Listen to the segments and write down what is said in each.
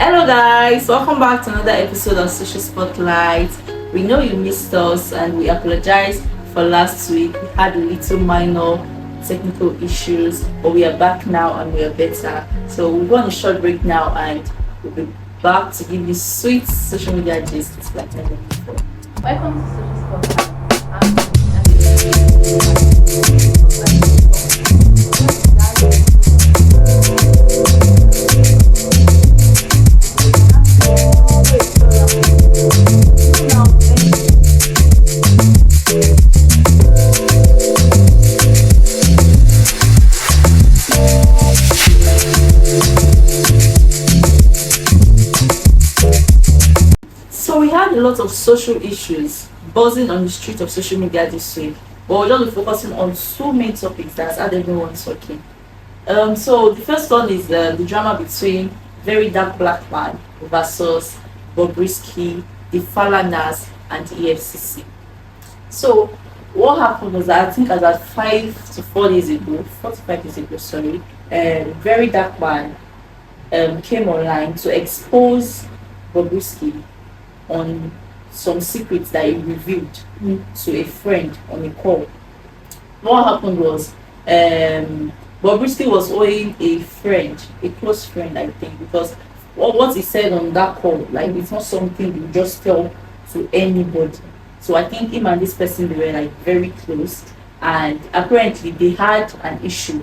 Hello, guys, welcome back to another episode of Social Spotlight. We know you missed us and we apologize for last week. We had a little minor technical issues, but we are back now and we are better. So we'll go on a short break now and we'll be back to give you sweet social media gists like never before. Welcome to Social Spotlight. So we had a lot of social issues buzzing on the street of social media this week, but we're just focusing on so many topics that's had everyone talking. So the first one is the drama between Very Dark Black Man versus Bobrisky, the Falanas, and the EFCC. So what happened was that I think about 5 to 4 days ago, 4 to 5 days ago, sorry, Very Dark Man came online to expose Bobrisky on some secrets that he revealed to a friend on a call. What happened was Bobrisky was owing a friend, a close friend, I think, because what he said on that call, like it's not something you just tell to anybody. So I think him and this person they were like very close, and apparently they had an issue.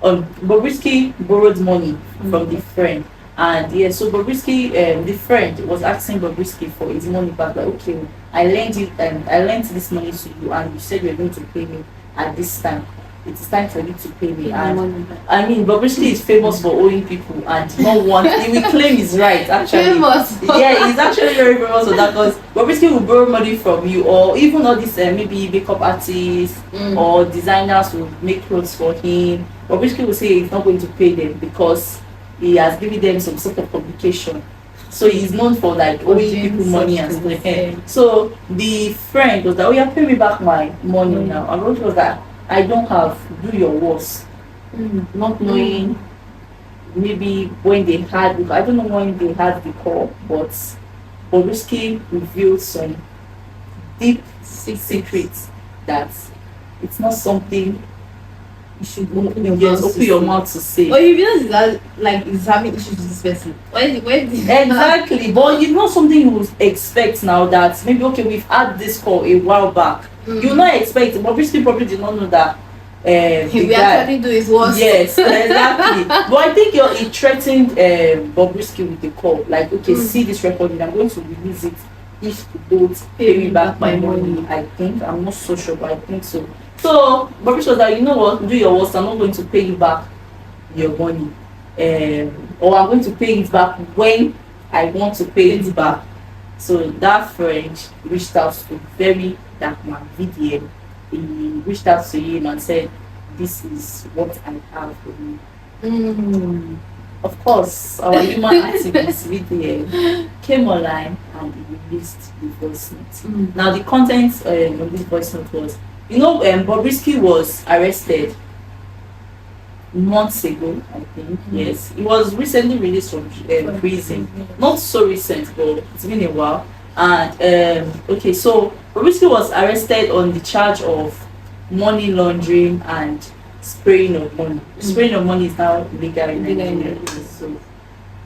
Bobrisky borrowed money from the friend, and yeah, so Bobrisky, the friend was asking Bobrisky for his money back. Like, okay, I lent it, and I lent this money to you, and you said you were going to pay me at this time. It is time for you to pay me. And I mean, Bobrisky is famous for owing people, and no one he will claim he's right. Actually, Famous. yeah, he's actually very famous for that because Bobrisky will borrow money from you, or even all these maybe makeup artists or designers will make clothes for him. Bobrisky will say he's not going to pay them because he has given them some sort of publication. So he's known for like owing people money and stuff. So the friend was like, "Oh yeah, pay me back my money now." And Bobrisky was like, "I don't have, do your worst." Not knowing maybe when they had, I don't know when they had the call, but Bobrisky revealed some deep secrets that it's not something you should open your mouth to say. But you realize that like he's having issues with this person. When Exactly, but you know something you would expect now that maybe okay we've had this call a while back. You not expect, Bobrisky probably did not know that he will actually do his worst. Yes, exactly. But I think he threatened Bobrisky with the call. Like, okay, see this recording, I'm going to release it if you don't pay me back my money. I think, I'm not so sure, but I think so. So Bobrisky was like, you know what, do your worst, I'm not going to pay you back your money. Or I'm going to pay it back when I want to pay it back. So that friend reached out to Very Dark Man VDM. He reached out to him and said, "This is what I have for you." Of course, our human activist VDM came online and he released the voice note. Now, the content of this voice note was, Bobrisky was arrested months ago, I think. Yes, he was recently released from prison. Not so recent, but it's been a while. And okay, so Bobrisky was arrested on the charge of money laundering and spraying of money. Spraying of money is now illegal in Nigeria. So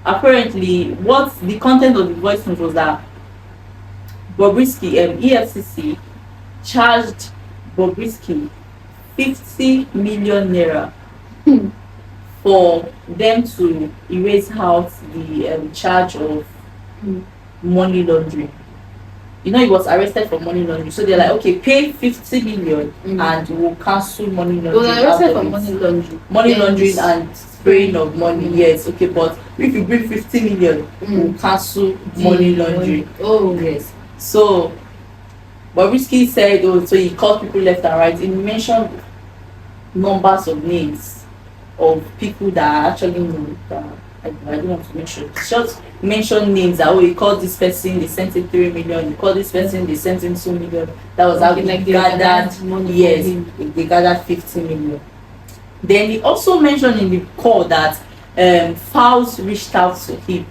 apparently, what the content of the voice note was that Bobrisky, EFCC charged Bobrisky 50 million naira for them to erase out the charge of money laundering. He was arrested for money laundering, so they're like, okay, pay 50 million and we'll cancel money laundering. He was arrested for money laundering And spraying of money. Yes, okay, but if you bring 50 million, we'll cancel money laundering. Oh yes. So Bobrisky said, so he called people left and right. He mentioned numbers of names of people that actually know that I don't want to mention. Just mention names that he called this person, they sent him 3 million, he called this person, they sent him 2 million. That was how they gathered money. Yes, they gathered 50 million. Then he also mentioned in the call that Fowles reached out to him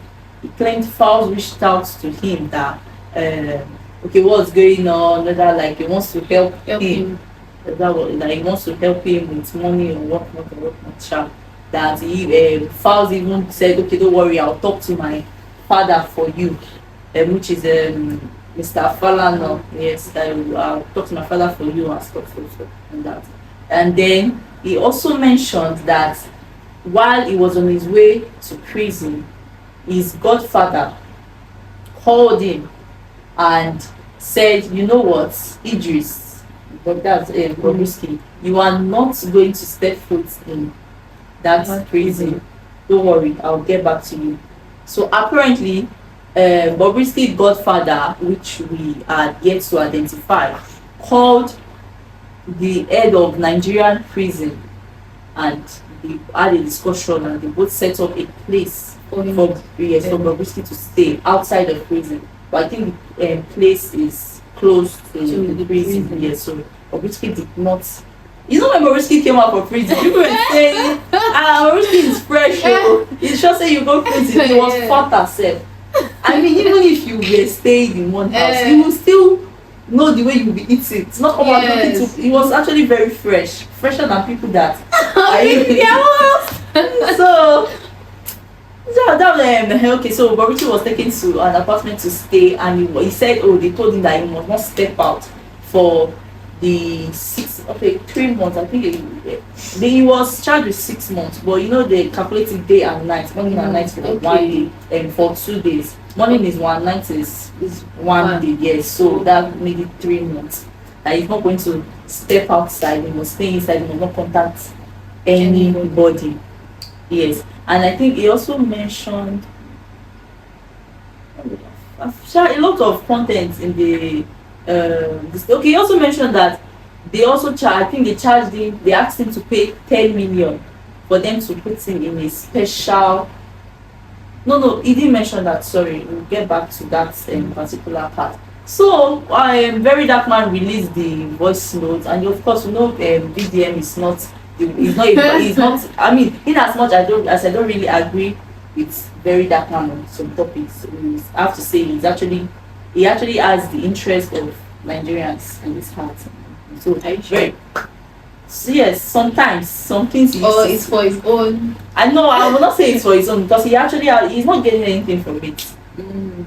he claimed Fowles reached out to him that okay, what's going on? That like he wants to help Help him. him. That he wants to help him with money or whatnot. Sha. That he Fowles even said, okay, don't worry, I'll talk to my father for you, which is Mr. Falano. Yes, I'll talk to my father for you and stuff, and that. And then he also mentioned that while he was on his way to prison, his godfather called him and said, you know what, Idris, but that's Bobrisky, you are not going to step foot in that prison. Don't worry, I'll get back to you. So apparently, Bobrisky's godfather, which we are yet to identify, called the head of Nigerian prison and they had a discussion and they both set up a place for Bobrisky to stay outside of prison. But I think the place is close to the prison. Yes, so Bobrisky did not. You know when Bobrisky came out from prison, people were saying, Bobrisky is fresh. It's just say you go prison. He was fat herself. I mean, even if you were staying in one house, you will still know the way you will be eating. It's not about looking to. It was actually very fresh, fresher than people that. So okay. So Bobrisky was taken to an apartment to stay, and he said, oh, they told him that he must not step out for the 3 months. I think he was charged with 6 months, but you know they calculated day and night, morning and night for 1 day, and for 2 days. Morning is 1, night is 1 day. Yes, so that made it 3 months. That he's not going to step outside. He must stay inside. He must not contact anybody. Yes, and I think he also mentioned I've shared a lot of content in the okay. He also mentioned that they also I think they charged him. They asked him to pay 10 million for them to put him in a special. No, he didn't mention that. Sorry, we'll get back to that particular part. So, Very Dark Man released the voice notes, and of course, BDM is not. He's not. I mean, in as much I don't really agree with Very Dark Man on some topics. I have to say he actually has the interest of Nigerians in his heart. So yes, sometimes some things it's for his own. I know I will not say it's for his own because he's not getting anything from it.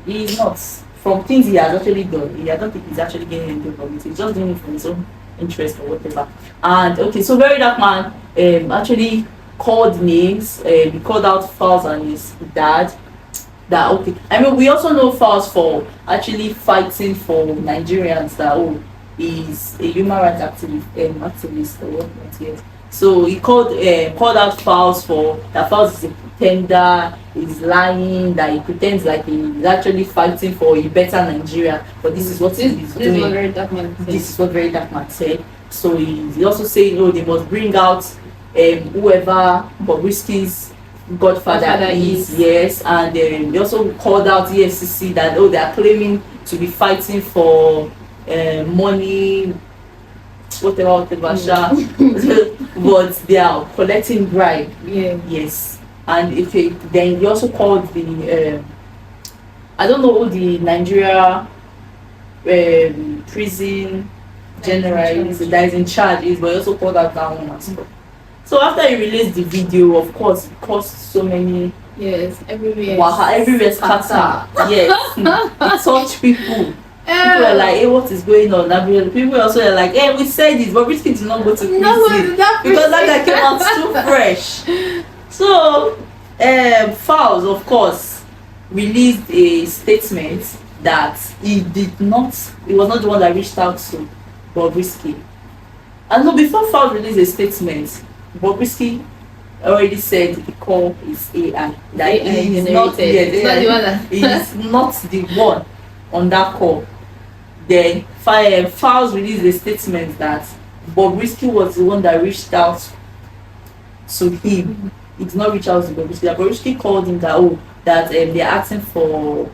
He's not from things he has actually done. I don't think he's actually getting anything from it. He's just doing it for his own interest or whatever. And okay, so Very Dark Man actually called names. He called out Fowles and his dad. That okay. I mean, we also know Fowles for actually fighting for Nigerians. That he's a human rights activist or whatnot. Yes. So he called out Fowles for that Fowles is a pretender, he's lying, that he pretends like he's actually fighting for a better Nigeria. But this is what he's doing. This is what Very Dark Man said. This is what Very Dark Man said. So he also said, they must bring out whoever Bobrisky's godfather is. Yes, and they also called out EFCC that they are claiming to be fighting for money, whatever, but they are collecting bribe. Yes, and then he also called the I don't know who the Nigeria prison general that is in charge is, but he also called out that one as well. So after he released the video, of course, it caused so many everywhere scatter. Yes, it touched people. People are like, hey, what is going on? People also are like, hey, we said this, but Bobrisky did not go to prison because that guy came out too fresh. So, Fowles, of course, released a statement that he was not the one that reached out to Bobrisky. And so before Fowles released a statement, Bobrisky already said the call is AI. That he is not the one on that call. Then Fowles released a statement that Bobrisky was the one that reached out to him. He did not reach out to Bobrisky. That Bobrisky called him that they're asking for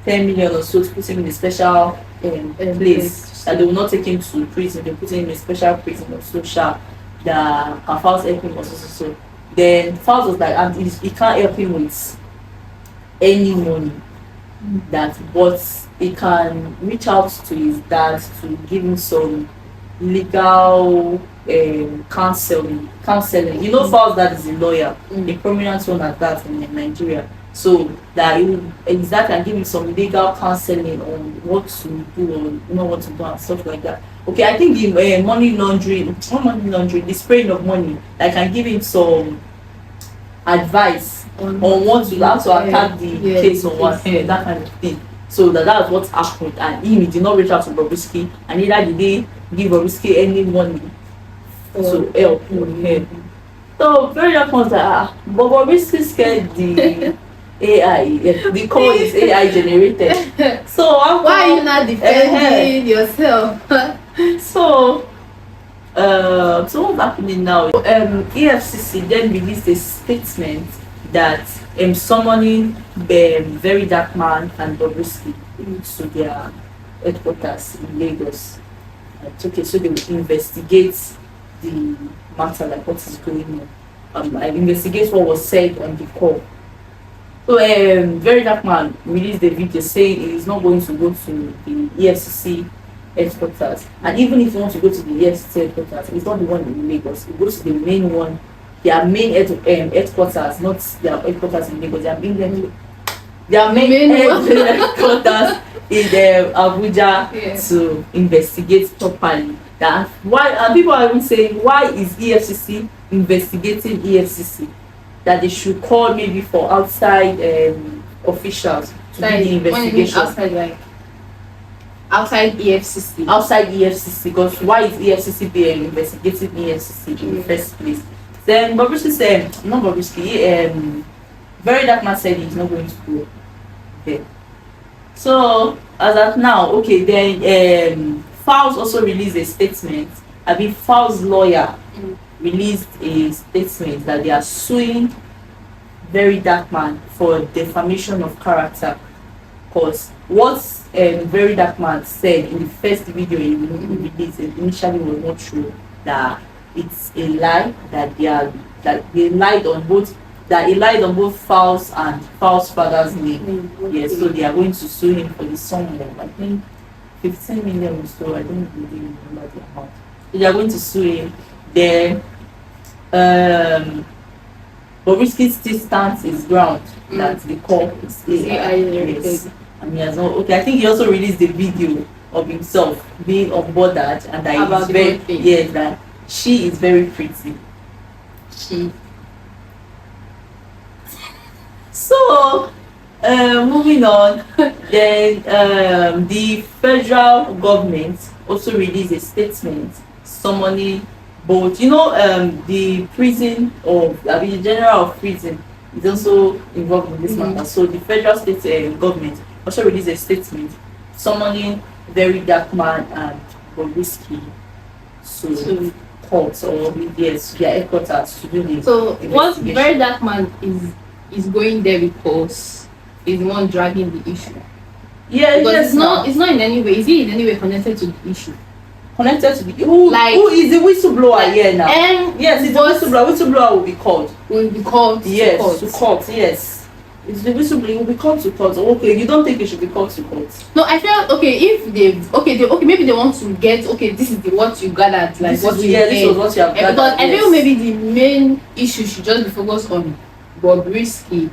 10 million or so to put him in a special place. That they will not take him to prison. They put him in a special prison or social. That Fowles help him also. So then Fowles was like, and he can't help him with any money that, but he can reach out to his dad to give him some legal counseling. Falz Dad is a lawyer, a prominent one at that in Nigeria. So that his dad can give him some legal counseling on what to do, or what to do and stuff like that. Okay, I think the money laundering, not money laundering, the spraying of money, I can give him some advice on what to how to attack the case or what, that kind of thing. So that's what happened, and he did not reach out to Bobrisky, and neither did they give Bobrisky any money to help him. So very often was that but Bobrisky scared the AI, the call is AI generated. So why are you not defending yourself? So what's happening now? EFCC then released a statement that summoning Very Dark Man and Bobrisky to their headquarters in Lagos. Okay, so they will investigate the matter, like what is going on. Investigate what was said on the call. So Very Dark Man released a video saying he is not going to go to the EFCC headquarters, and even if you want to go to the EFCC headquarters, it's not the one in Lagos. It goes to the main one, their main headquarters, not their headquarters in Lagos. Their main headquarters in Abuja to investigate properly. That why, and people are even saying, why is EFCC investigating EFCC? That they should call maybe for outside officials to do the investigation. Outside EFCC. Outside EFCC, because why is EFCC being investigating EFCC in the first place? Then Bobrisky said, not Bobrisky, Very Dark Man said he's not going to go there. So as of now, okay, then Falz also released a statement. Falz lawyer released a statement that they are suing Very Dark Man for defamation of character, because what Very Dark Man said in the first video he released initially was not true. That it's a lie, that they lied on both, that he lied on both Falz and Falz father's name. Yes, so they are going to sue him for the sum of, I think, 15 million or so. I don't really remember the amount. So they are going to sue him. Then Bobrisky still stands his ground that the call is AI. Yes. And he has not, okay, I think he also released the video of himself being unbothered, and that he's very, that she is very pretty. So moving on, then the federal government also released a statement summoning both, the prison of, the general of prison is also involved in this matter. So the federal state government also released a statement summoning Very Dark Man and Bobrisky to court, or their headquarters to do this. So what Very Dark Man is going there because is the one dragging the issue. Yeah, because it's not in any way. Is he in any way connected to the issue? Connected to the who is the whistleblower here now? Yes, it's the whistleblower. Whistleblower will be called. Yes, to court. Yes, it's the whistleblower will be called to court. Okay, you don't think it should be called to court? No, I feel if they maybe they want to get this is what you gathered, like this was what you have gathered. Because I feel maybe the main issue should just be focused on Bobrisky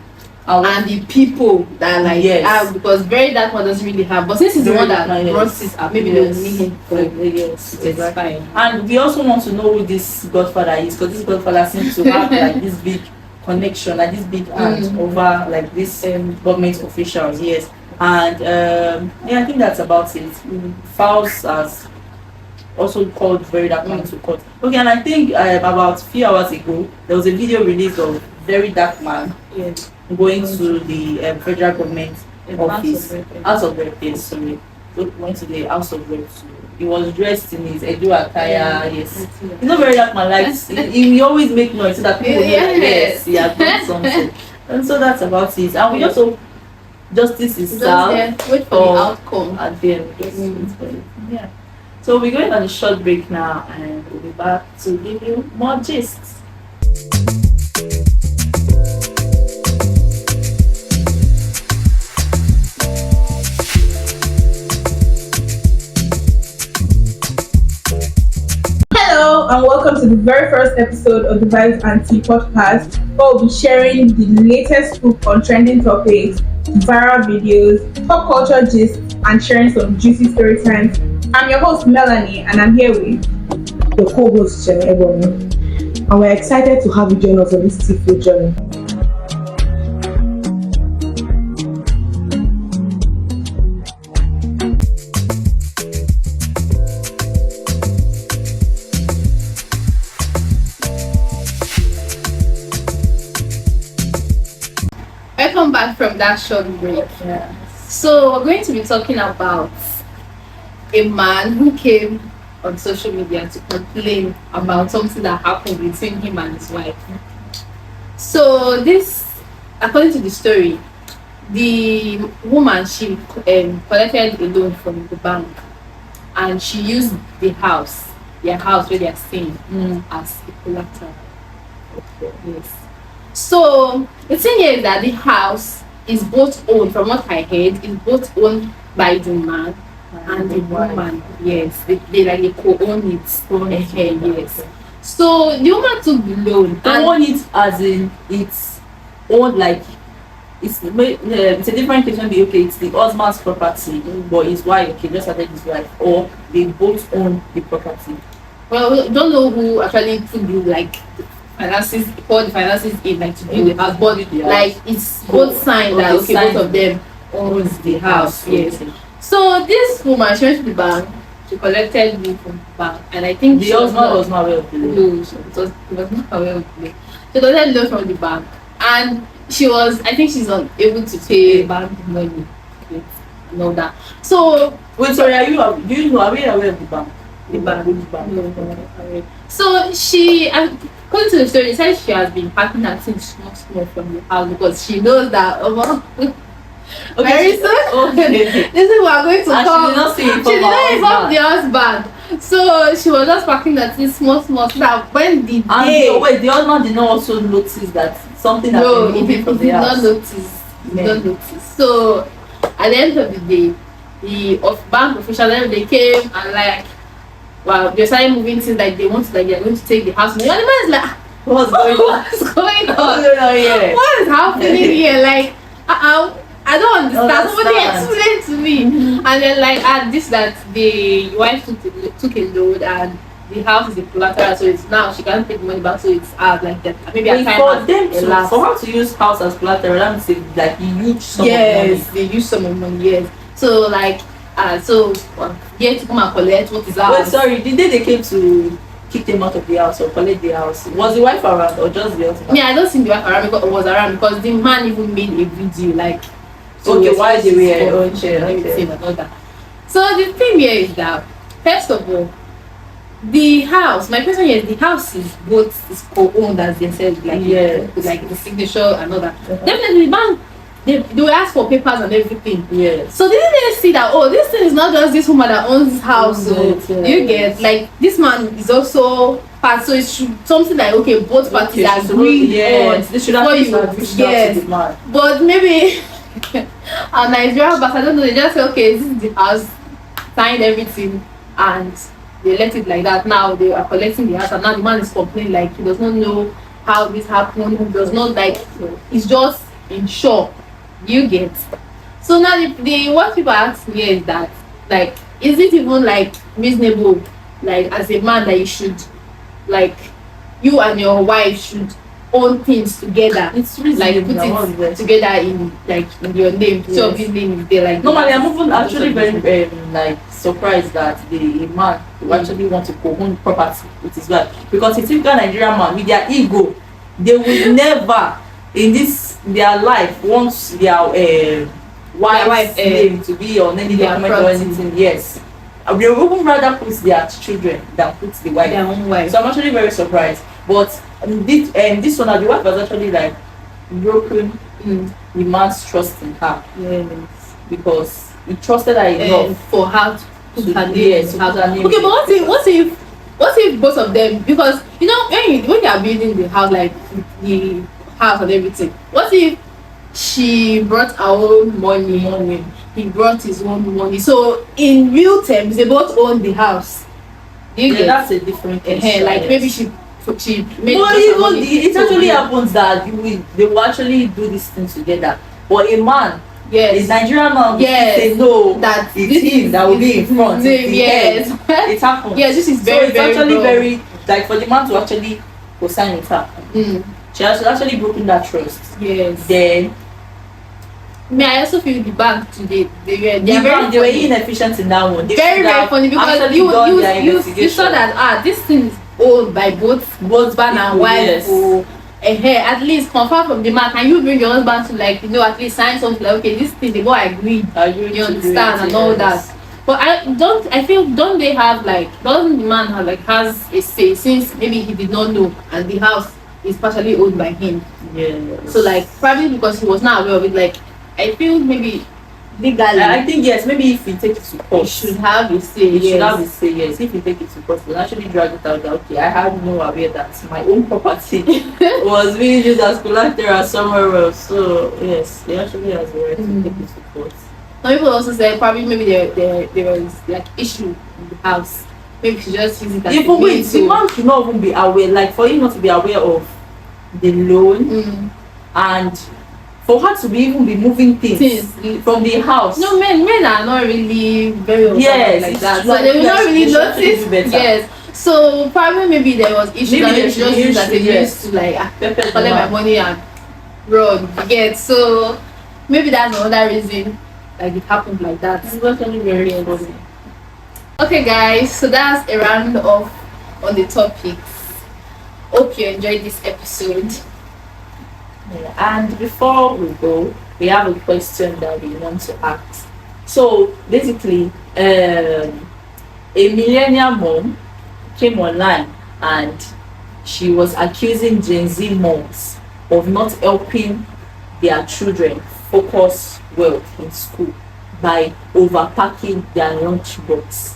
and the people that because Very Dark Man doesn't really have, but since he's the one that brought it up, maybe they will need him. Yes, it's fine. And we also want to know who this Godfather is, because this Godfather seems to have this big connection, this big hand over this government officials. Yes, and I think that's about it. Falz has also called Very Dark Man to court. Okay, and I think about a few hours ago there was a video released of Very Dark Man going to the federal government office, House of Rep. Yes, sorry, went to the House of Rep. He was dressed in his Edo attire. Yes, you know Very Dark Man likes. he always make noise so that people know that yes, he has done something. And so that's about it. And we also justice is served. Wait for the outcome at the end. Yeah. So we're going on a short break now, and we'll be back to give you more gists. the very first episode of the Vibes and Tea podcast, where we'll be sharing the latest scoop on trending topics, viral videos, pop culture gist, and sharing some juicy story times. I'm your host Melanie, and I'm here with the co-host Jenny Ebony. And we're excited to have you join us on this tea-filled journey. Welcome back from that short break. Yeah. So we're going to be talking about a man who came on social media to complain about something that happened between him and his wife. So this, according to the story, the woman, she collected a loan from the bank, and she used their house where they are staying, as a collateral. Okay. Yes. So the thing here is that the house is both owned, from what I heard, is both owned by the man and the woman. Yes, they co-own it. Yes. So the woman took the loan. They own it as in it's owned, like it's a different case. Maybe okay, it's the husband's property, but his wife, okay, just added his wife, or they both own the property. Well, we don't know who actually took the finances, pour the finances in, to build the house, but it's both signed that both of them owns the house. Yes. So this woman, she went to the bank, she collected money from the bank, and I think the husband was not aware of the loan. No, he was not aware of the loan. She collected loan from the bank, and I think she's unable to pay bank money and all that. So wait, sorry, are you aware of the bank? The bank. No. So she, according to the story, said she has been packing her things small from the house because she knows that very soon. Okay. This is what we're going to come. She did not inform the husband. So she was just packing her things small so that when the day. Wait, the husband did not also notice that something had been moving from the house. He did not notice. So at the end of the day, the bank officials, they came and they started moving things they want to, they're going to take the house. And the man is like, what's going on? Yeah. What is happening here? I don't understand. Somebody explain to me. And then the wife took a load, and the house is a collateral, so it's now she can't take the money back, so it's out like that. Maybe for her to use house as collateral, that means a huge sum of money. Yes, they use some of money. Yes. So to come and collect what is ours. Wait, sorry, the day they came to kick them out of the house or collect the house, was the wife around or just the husband? Yeah, I don't think the wife was around because the man even made a video why they were on chair and all that. So the thing here is that, first of all, the house, my question here is, the house is co-owned as they said, the signature and all that. Definitely the bank, they will ask for papers and everything. Yes. So didn't they see that this thing is not just this woman that owns this house? You get this man is also part, so it's something both parties agree on. They should have reached out to the man. But maybe our Nigerian but I don't know, they just say this is the house, signed everything, and they let it like that. Now they are collecting the house, and now the man is complaining he does not know how this happened, he does not he's just in shock. You get. So now the what people ask me is that is it even reasonable as a man that you should you and your wife should own things together? It's reasonable. Put it together in your name. Yes. So his name is there normally I'm even actually very surprised that the man who actually want to co-own property with his wife, because a typical Nigerian man with their ego, they will never in their life wants their wife's name to be on any document or anything. Yes. They would even rather put their children than put the wife. Their own wife. So I'm actually very surprised. But this one, the wife was actually broken the man's trust in her. Yes. Because he trusted her enough for her to put her name. Yes, okay, but what if both of them, because when they are building the house, the house and everything, what if she brought her own money, he brought his own money, so in real terms they both own the house? That's a different case. Maybe she for cheap. But it actually happens that they will actually do this thing together. But a man, a Nigerian man, will say no, that it's him that will be in front. Yes, it happens. Yes, this is very, so it's actually very like for the man to actually co-sign with her. She has actually broken that trust. Yes. Then I also feel the bank today they were inefficient in that one. Very funny because you saw that this thing is owned by both husband and wife. Yes. At least confirm from the man. Can you bring your husband to at least sign something like okay, this thing they both agreed. You understand and all that. But I feel don't they have doesn't the man have has a say since maybe he did not know and the house is partially owned by him. Yes. So probably because he was not aware of it, I feel maybe legally. I think yes, maybe if you take it to court, you should have a say. You should have a say, yes. If you take it to court, you actually drag it out that okay, I had no idea that my own property was being used as collateral somewhere else. So yes, he actually has the right to take it to court. Some people also say probably maybe there was issue in the house. Maybe she just use it as but wait, the man should not even be aware, for him not to be aware of the loan and for her to even be moving things from the house. No, men are not really very aware like that. So they will not really notice. Yes. So probably maybe there was issues and maybe she just used that they used to collect my money and run. Again. So maybe that's another reason it happened like that. It's actually very funny. Okay guys, so that's a round off on the topics. Hope you enjoyed this episode. Yeah, and before we go, we have a question that we want to ask. So basically, a millennial mom came online and she was accusing Gen Z moms of not helping their children focus well in school by overpacking their lunchbox.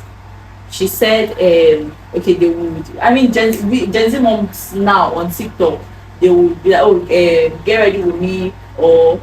She said, okay, they would. I mean, Gen Z moms now on TikTok, they would be like, oh, get ready with me or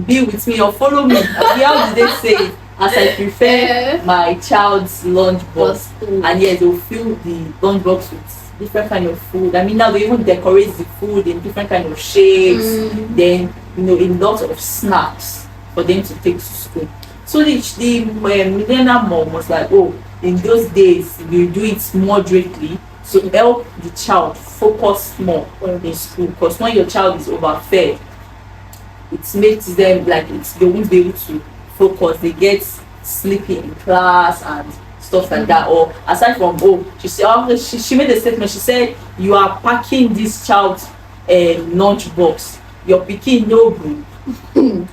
be with me or follow me. How did they say it? As I prepare my child's lunchbox, and yes, they'll fill the lunchbox with different kind of food. I mean, now they even decorate the food in different kind of shapes. Then a lot of snacks for them to take to school. So the millennial mom was like, oh, in those days you do it moderately to help the child focus more in school, because when your child is overfed, it makes them they won't be able to focus. They get sleepy in class and stuff like that. Or aside from she made a statement. She said, you are packing this child's lunchbox, you're picking no group. Well,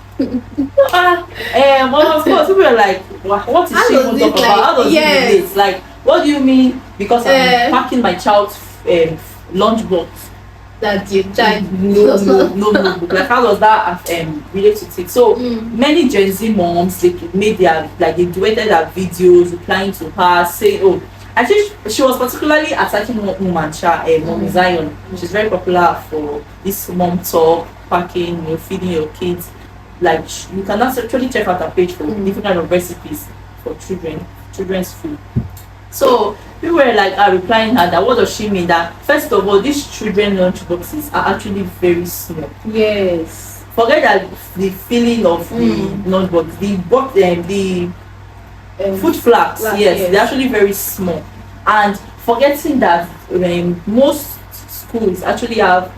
of course people are like, what is she going to talk about? How does it relate? What do you mean because I'm packing my child's lunchbox? That your child no how does that relate to it? So many Gen Z moms, they made their they duetted their videos replying to her saying, oh, I think she was particularly attacking one woman, Mom Zion. She's very popular for this mom talk, packing, feeding your kids. You can actually check out her page for different kind of recipes for children's food. So people were replying her that what does she mean? That first of all, these children lunch boxes are actually very small. Yes. Forget that the filling of the lunch box, the food flaps, yes, they're actually very small. And forgetting that most schools actually have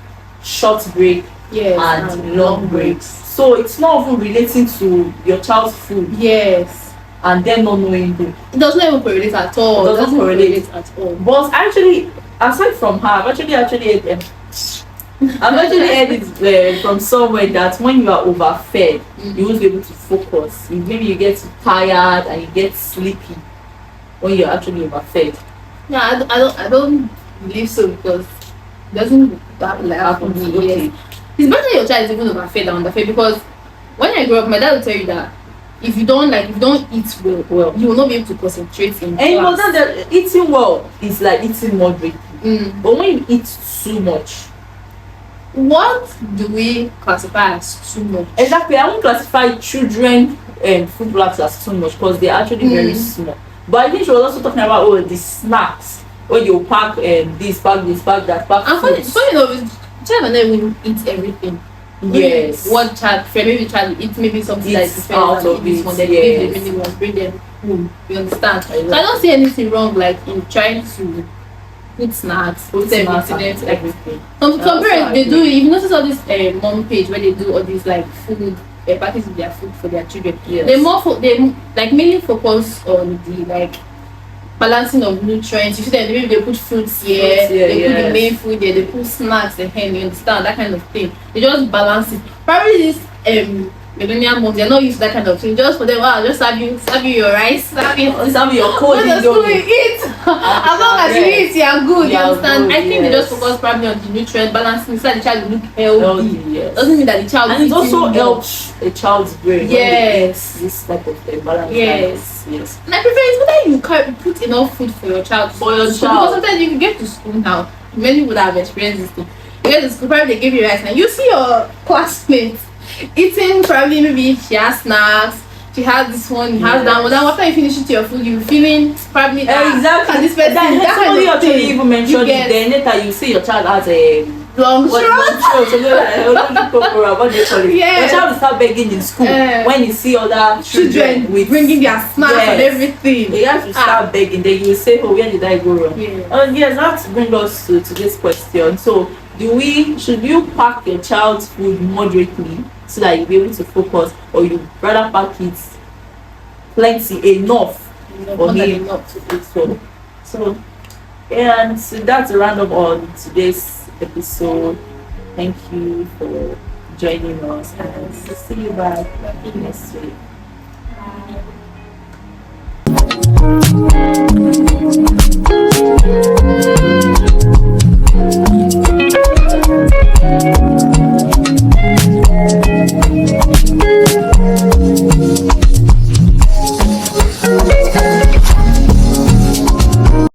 short break and long breaks. So it's not even relating to your child's food. Yes. And then not knowing who. It does not even correlate at all. It doesn't correlate at all. But actually, aside from her, I've actually heard it from somewhere that when you are overfed, you won't be able to focus. Maybe you get tired and you get sleepy when you're actually overfed. Yeah, I don't believe so, because it doesn't happen to me. Okay. It's better your child is even overfed than underfed, because when I grew up, my dad would tell you that if you don't eat well, you will not be able to concentrate in class. And that eating well is like eating moderately. But when you eat too much, what do we classify as too much? Exactly, I won't classify children food blocks as too much because they're actually very small. But I think she was also talking about the snacks when you pack this, pack this, pack that, pack And fruits. funny enough, child might not even eat everything. Yes. One child, maybe child eat maybe something that is Eats different out and of eat this it, one, then yes. give the mini one, bring them home. You understand? So know. I don't see anything wrong like in trying to put snacks, put Snacks everything, and like everything. some Yeah, parents they so I do. If you notice all this mom page where they do all these like food packets with their food for their children, Yes. they like mainly focus on the like balancing of nutrients. You see that maybe they put fruits here, Fruits here, they put the yes. main food there, they put snacks the hen, you understand that kind of thing. They just balance it. Probably this millennial moms, they're not used to that kind of thing. Just for them, just serve you your rice, serve you your cold what does food indomie. eat? As long as you Yes. eat, you're good, you You're understand? good, I think they yes. just focus probably on the nutrient balancing so that the child will look healthy. Healthy, yes. Doesn't mean that the child And it is also eating well. helps a child's brain when they Yes. eat this type of balance. Yes. Yes. And I prefer it's whether you can put enough food for your child. For your Because child. sometimes if you get to school now, many would have experienced this thing. You get to school, probably they give you rice, and you see your classmates eating probably maybe she has snacks, she has this one, he has that one. Then after you finish eating your food, you feeling probably Exactly. and this person, Then that somebody kind of actually thing. even mentioned You it. get Then later you see your child has a long what throat. what they call it. Yes. Your child will start begging in school when you see other Children with bringing their snacks and Yes. everything. They have to start begging. Then you will say, "Oh, where did I go wrong?" Yeah. Yes, that brings us to this question. So, should you pack your child's food moderately so that you'll be able to focus, or you rather pack it plenty enough for him Enough. to eat? So, and so that's a roundup on today's episode. Thank you for joining us, and see you back next week.